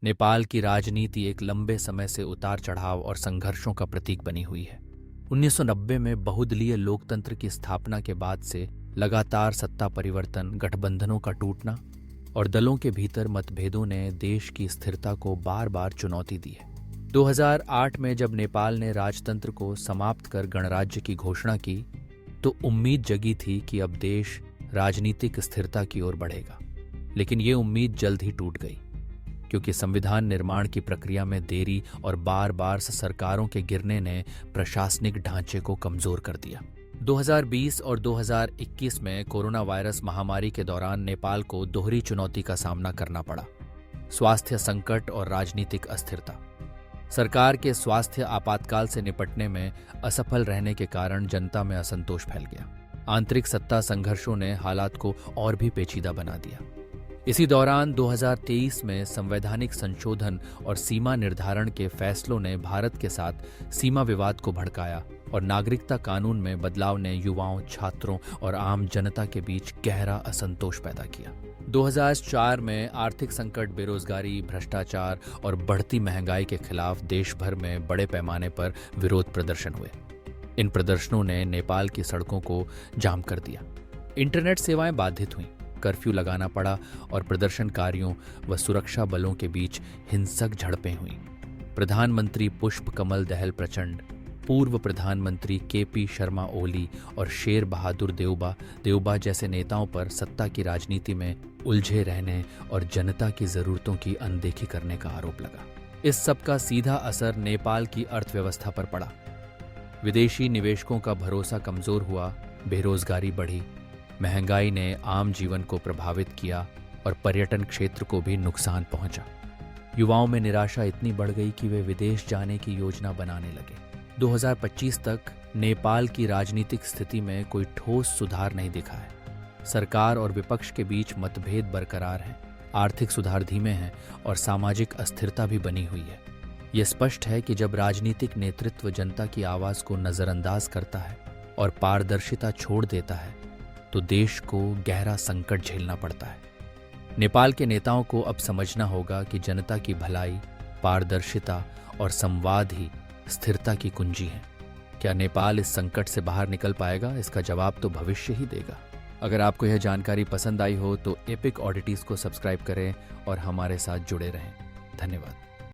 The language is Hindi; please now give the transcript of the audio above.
नेपाल की राजनीति एक लंबे समय से उतार चढ़ाव और संघर्षों का प्रतीक बनी हुई है। 1990 में बहुदलीय लोकतंत्र की स्थापना के बाद से लगातार सत्ता परिवर्तन, गठबंधनों का टूटना और दलों के भीतर मतभेदों ने देश की स्थिरता को बार बार चुनौती दी है। 2008 में जब नेपाल ने राजतंत्र को समाप्त कर गणराज्य की घोषणा की तो उम्मीद जगी थी कि अब देश राजनीतिक स्थिरता की ओर बढ़ेगा। लेकिन ये उम्मीद जल्द ही टूट गई, क्योंकि संविधान निर्माण की प्रक्रिया में देरी और बार बार सरकारों के गिरने ने प्रशासनिक ढांचे को कमजोर कर दिया। 2020 और 2021 में कोरोना वायरस महामारी के दौरान नेपाल को दोहरी चुनौती का सामना करना पड़ा। स्वास्थ्य संकट और राजनीतिक अस्थिरता। सरकार के स्वास्थ्य आपातकाल से निपटने में असफल रहने के कारण जनता में असंतोष फैल गया। आंतरिक सत्ता संघर्षों ने हालात को और भी पेचीदा बना दिया। इसी दौरान 2023 में संवैधानिक संशोधन और सीमा निर्धारण के फैसलों ने भारत के साथ सीमा विवाद को भड़काया और नागरिकता कानून में बदलाव ने युवाओं, छात्रों और आम जनता के बीच गहरा असंतोष पैदा किया। 2004 में आर्थिक संकट, बेरोजगारी, भ्रष्टाचार और बढ़ती महंगाई के खिलाफ देश भर में बड़े पैमाने पर विरोध प्रदर्शन हुए। इन प्रदर्शनों ने नेपाल की सड़कों को जाम कर दिया। इंटरनेट सेवाएं बाधित हुईं, कर्फ्यू लगाना पड़ा और प्रदर्शनकारियों व सुरक्षा बलों के बीच हिंसक झड़पें हुईं। प्रधानमंत्री पुष्प कमल दहल प्रचंड, पूर्व प्रधानमंत्री केपी शर्मा ओली और शेर बहादुर देउबा जैसे नेताओं पर सत्ता की राजनीति में उलझे रहने और जनता की जरूरतों की अनदेखी करने का आरोप लगा। इस सब का सीधा असर नेपाल की अर्थव्यवस्था पर पड़ा। विदेशी निवेशकों का भरोसा कमजोर हुआ, बेरोजगारी बढ़ी, महंगाई ने आम जीवन को प्रभावित किया और पर्यटन क्षेत्र को भी नुकसान पहुंचा। युवाओं में निराशा इतनी बढ़ गई कि वे विदेश जाने की योजना बनाने लगे। 2025 तक नेपाल की राजनीतिक स्थिति में कोई ठोस सुधार नहीं दिखा है। सरकार और विपक्ष के बीच मतभेद बरकरार हैं, आर्थिक सुधार धीमे हैं और सामाजिक अस्थिरता भी बनी हुई है। यह स्पष्ट है कि जब राजनीतिक नेतृत्व जनता की आवाज को नजरअंदाज करता है और पारदर्शिता छोड़ देता है तो देश को गहरा संकट झेलना पड़ता है। नेपाल के नेताओं को अब समझना होगा कि जनता की भलाई, पारदर्शिता और संवाद ही स्थिरता की कुंजी है। क्या नेपाल इस संकट से बाहर निकल पाएगा? इसका जवाब तो भविष्य ही देगा। अगर आपको यह जानकारी पसंद आई हो तो एपिक ऑडिटीज को सब्सक्राइब करें और हमारे साथ जुड़े रहें। धन्यवाद।